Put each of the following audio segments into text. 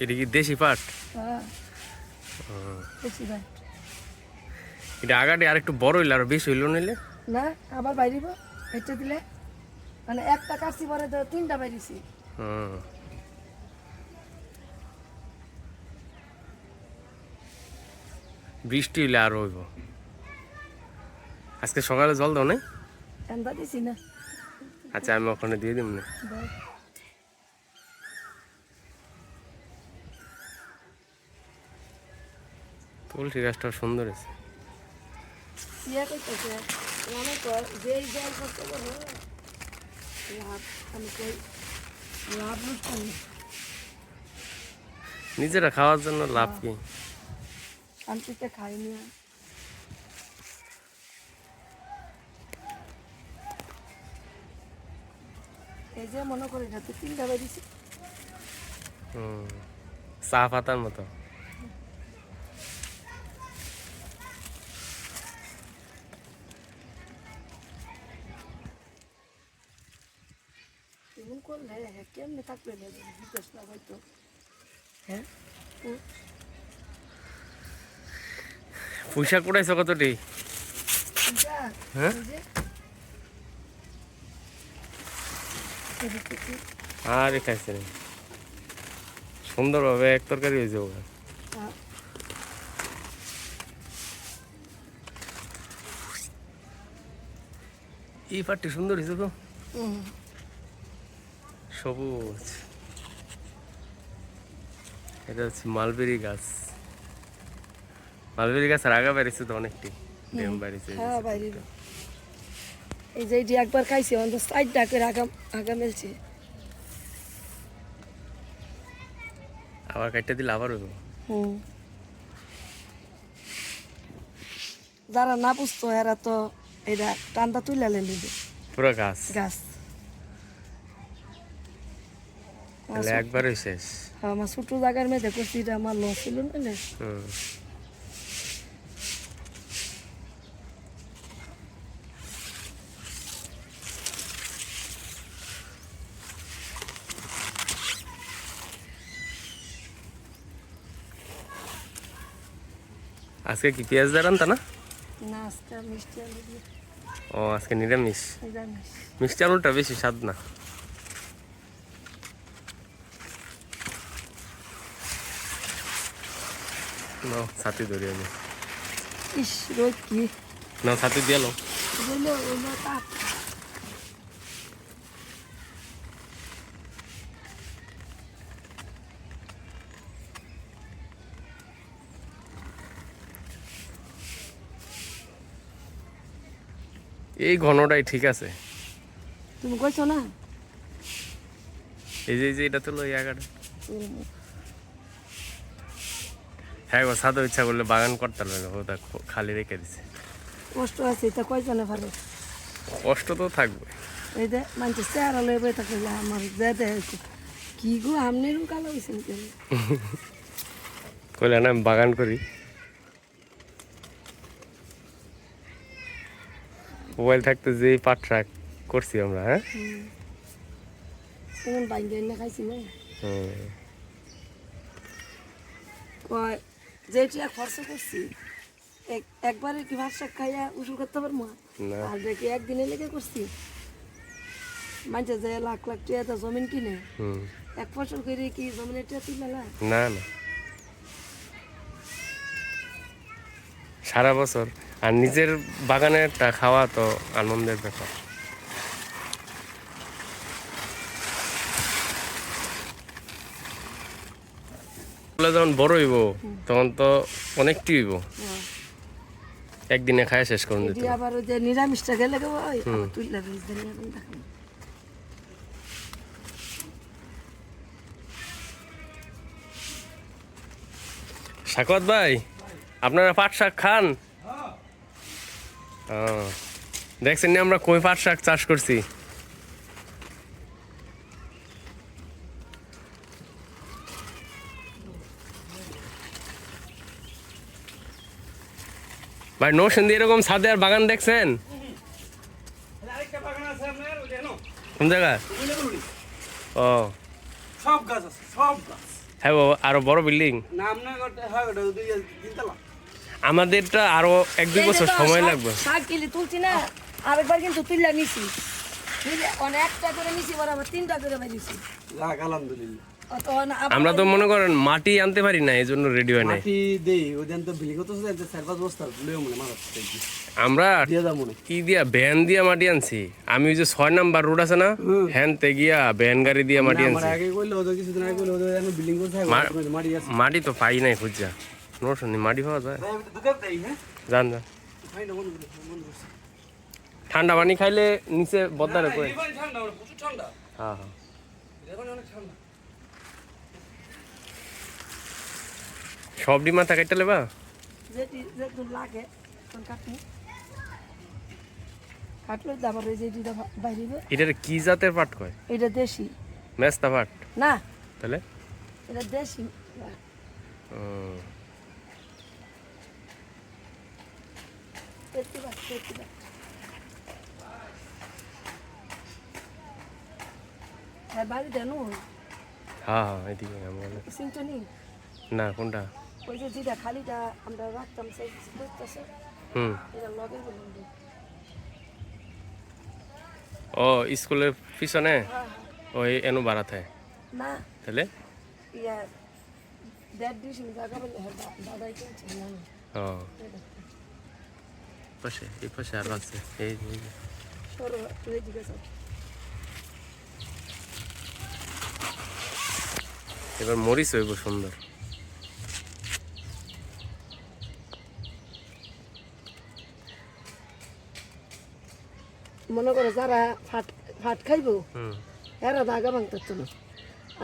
এটা কি দেশি পাট? এটা আগাটি আর একটু বড় হইলে আর বেশি হইল নিলে না আবার বাইরিব এটা দিলে মানে একটা কাশি পরে তো তিনটা বাইরিছি। বৃষ্টি হইলে আর হইব। আজকে সকালে জল দাও নাই? এন্দা দিছি না। আচ্ছা আমি ওখানে দিয়ে দিব না। তুলসী গাছটা সুন্দর আছে। ইয়া কইতেছে মনে কর যে জল কষ্ট করবো লাভ আমি কই লাভ নষ্ট নিজেরা খাওয়ার জন্য লাভ কি? আমি তো খাইনি। এই যে মনে করি না তুই তিনটা বেরিয়েছি। চা পাতার মতো। এমন করলে কেমনি থাকবে জিজ্ঞেস না হয়তো। হ্যাঁ পয়সা কুড়াইছো কতটি? হ্যাঁ আরে খাইছে রে সুন্দরভাবে এক তরকারি হয়েছে ওটা। এই পাটটি সুন্দর হয়েছে তো সবুজ। এটা হচ্ছে মালবেরি গাছ। মালবেরি গাছ আর আগা বেড়েছে তো অনেকটি ড্যাম বেড়েছে। হ্যাঁ বাইরে এই যে এটি একবার খাইছি অন্তত সাইড ডাকের আগা আগা মেলছে। আবার কাটতে দিলে আবার হইব। যারা না বুঝতো এরা তো এটা টান্দা তুলে নিবে পুরো গাছ গাছ। তাহলে একবারই শেষ। আমার ছোট জায়গার মেয়েদের করছি এটা আমার লস ছিল না। আজকে কি পেঁয়াজ দাঁড়ান তা না? না আজকে মিষ্টি আলু দিয়ে। ও আজকে নিরামিষ। নিরামিষ। মিষ্টি আলুটা বেশি স্বাদ না। নাও ছাতি ধরি আমি। ইস রোদ কি নাও ছাতি দিয়ে লো। এই ঘনটাই ঠিক আছে। তুমি কইছো না এই যে এটা তো লই আগাটা। হ্যাঁ গো সাদা ইচ্ছা করলে বাগান করতে পারবে না, ওটা খালি রেখে দিছে। কষ্ট আছে এটা কয়জনে পারে? কষ্ট তো থাকবে। এই যে মানুষের চেহারা লয়ে বই থাকলে আমার যে দেখো কি গো আমনেরও কালো হয়েছেন কেন? কইলে না আমি বাগান করি। মোবাইল থাকতে যে পাট শাক করছি আমরা। হ্যাঁ কেমন বাইঙ্গে এনে খাইছি না কয় যেটা খরচ করছি একবারে কি ভাত শাক খাইয়া উসুল করতে পারবো না। আর দেখি একদিনে লেগে করছি। মানুষে যে লাখ লাখ টাকা জমিন কিনে এক ফসল করে কি জমিনের টাকা তুলে না? না না সারা বছর। আর নিজের বাগানেরটা খাওয়া তো আনন্দের ব্যাপার। যখন বড় হইব তখন তো অনেকটি হইব, একদিনে খায় শেষ করুন। আবার ওই যে নিরামিষটা গেলে তুলে সাকত ভাই আপনারা পাট শাক খান? দেখছেন না আমরা কই পাট শাক চাষ করছি। ভাই নৌসেন্দি এরকম ছাদে আর বাগান দেখছেন? আরেকটা বাগান আছে আপনার ওই দেখো কোন জায়গা? ও সব গাছ আছে সব গাছ হ্যাঁ বাবা, আরো বড় বিল্ডিং। নাম না করতে হয় ওটা দুই তিনতলা আমাদেরটা আরো 1-2 বছর সময় লাগবে। শাক কিলি তুলছি না, আরেকবার কিন্তু তুললা নিছি, অনেকটা করে নিছি, বরাবর 3টা করে বাইরেছি। লাগ আলহামদুলিল্লাহ। আমরা তো মনে করেন মাটি আনতে পারি না, এই জন্য রেডি হয় নাই। মাটি দেই ওদের তো বিলি কত আছে 4-5 বস্তা ভুলেও মনে মাথা থেকে আমরা দিয়ে দাও মনে কি দিয়া ভ্যান দিয়া মাটি আনছি। আমি ওই যে 6 নাম্বার রোড আছে না, হ্যান তে গিয়া ভ্যান গাড়ি দিয়া মাটি আমার আনছি। আগে কইলো ওদের কিছুদিন আগে কইলো ওদের আমি বিল্ডিং করতে মাটি আছে মাটি তো পাই নাই খুঁজা। নৌসেন্দি মাটি পাওয়া যায়? ভাই আমি তো দোকান দেই হ্যাঁ জান জান। ভাই না বন্ধ করছে ঠান্ডা পানি খাইলে নিচে বদলারে করে। এই পানি ঠান্ডা প্রচুর ঠান্ডা হ্যাঁ হ্যাঁ। এখন অনেক ঠান্ডা সব ডি মাথা কাটতে লেবা? যেটু লাগে তখন কাটনি, কাটলে তারপরে এই যে দুইটা বাইরে। এটার কি জাতের পাট কয়? এটা দেশি মেস্তা পাট? না, তাহলে এটা দেশি। বাড়ি দেন হ্যাঁ হ্যাঁ এদিকে আমার সিংটনি, না কোনটা? ওই যে যেটা খালিটা আমরা রাখতাম সেই বুঝতেছে, হুম। এটা লগে বলুন। ও স্কুলের পিছনে ওই এনু বাড়াতে না তাহলে? ইয়া দেড় ডিশ জায়গা বলে দাদাই কিনছে না। ও পাশে এই পাশে আর আছে এই যে। সরো তুই জিজ্ঞেস এবার মরিচ হইব সুন্দর। মনে করো যারা ফাট ফাট খাইবো হুম। এরা তো আগা ভাঙতো না,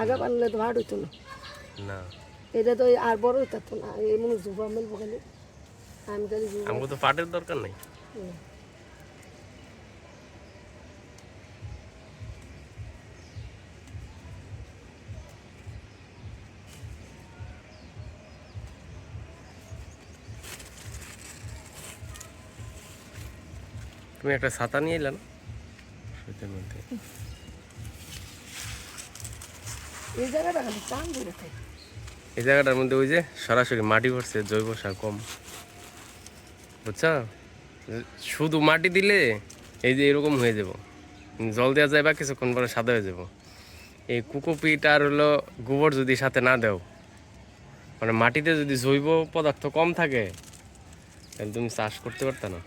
আগা বানলে তো ভাট হইতো না, না এটা তো আর বড় হইতো না। এই মনে জুবা মেলবো খালি, আমি খালি জুবা। আমাকে তো পাটের দরকার নাই। তুমি একটা ছাতা নিয়ে এলে না শীতের মধ্যে? এই জায়গাটা খালি চান ধরে থাকে। এই জায়গাটার মধ্যে ওই যে সরাসরি মাটি পড়ছে, জৈব সার কম, বুঝছো? শুধু মাটি দিলে এই যে এরকম হয়ে যাব, জল দেওয়া যায় বা কিছুক্ষণ পরে সাদা হয়ে যাব। এই কোকোপিট আর হলো গোবর যদি সাথে না দাও, মানে মাটিতে যদি জৈব পদার্থ কম থাকে তাহলে তুমি চাষ করতে পারত না।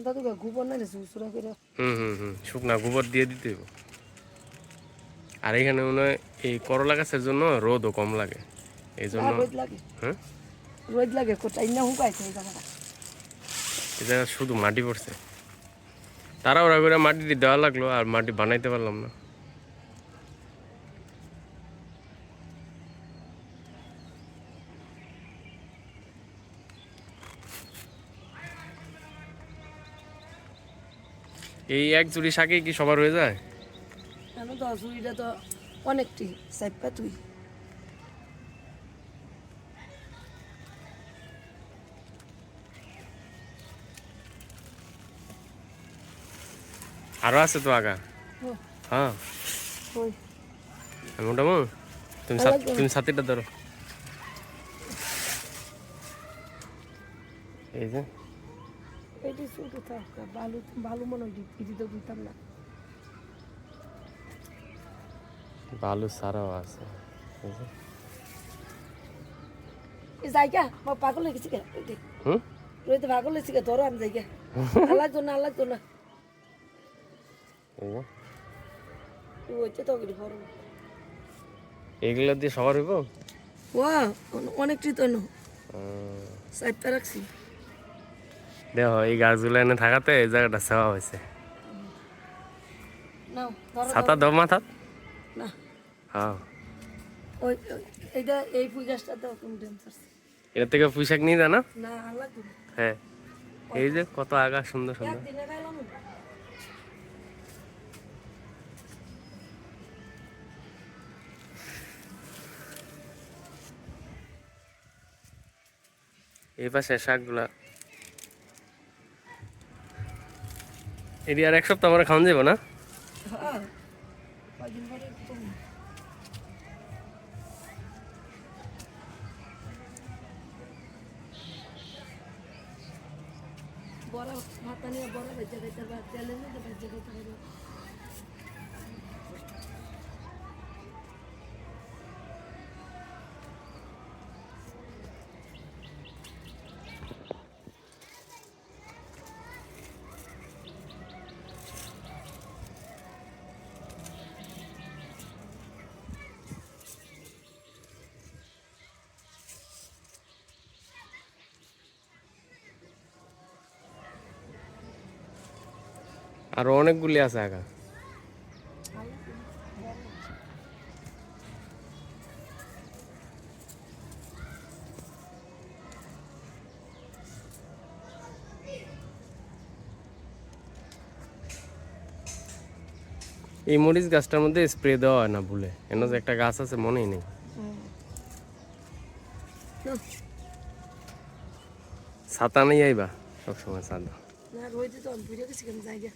দাদু গোবর না সুসুরা করে। হুম হুম হুম, শুকনা গোবর দিয়ে দিতে হবে। আর এখানে মনে হয় এই করলা গাছের জন্য রোদও কম লাগে, এই জন্য। রোদ লাগে, হ্যাঁ রোদ লাগে, কোথায় না হুকাইছে এই জায়গাটা। এই জায়গায় শুধু মাটি পড়ছে, তারা ওরা করে মাটি দেওয়া লাগলো আর মাটি বানাইতে পারলাম না। এই এক জুড়ি শাকে কি সবার হয়ে যায়? কেন তো অসুবিধা তো অনেকটি সাইপা তুই। আরো আছে তো আগা। হ্যাঁ ওই মোটামুটি তুমি তুমি ছাতিটা ধরো। এই যে এটি ছোট থাক, ভালো ভালো মনে হয় পিড়ি তো দিতাম না। বালু ছাড়াও আছে। এই যে। এই জায়গা পাগল হয়ে গেছি কে? হুম রইতে পাগল হয়েছি কে? ধরো আমি জায়গা আল্লাহ তো না, আল্লাহ তো না। এই যে। তুই হইতে তো গেলি বড় এগুলো দিয়ে সবার হইব? ওয়া অনেকটি তো সাইপটা রাখছি। দেখো এই গাছগুলো এনে থাকাতে এই জায়গাটা সেবা হয়েছে। নাও ধরো ছাতা দাও মাথা। না, হ্যাঁ ওই এইটা এই ফুল গাছটা তো কোন ডেন্সার এর থেকে পুঁইশাক নিয়ে যা না। না, আল্লাহ তো হ্যাঁ এই যে কত আগা সুন্দর সুন্দর। একদিনে খাইলাম। এই পাশে শাকগুলা এটি আর এক সপ্তাহ আমরা খাওয়ান যাবো না? হ্যাঁ কয়দিন পরে কম। বড় ভাত নিয়ে বড় ভেজে খাইতে পারবে, তেলের মধ্যে ভেজে খাইতে পারবে। আরো অনেকগুলি আছে আগা। এই মরিচ গাছটার মধ্যে স্প্রে দেওয়া হয় না ভুলে, এন যে একটা গাছ আছে মনেই নেই। ছাতা নেই আইবা সবসময় ছাতা। না রোজ তো আমি বুঝে গেছি কেন জায়গা।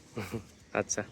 আচ্ছা।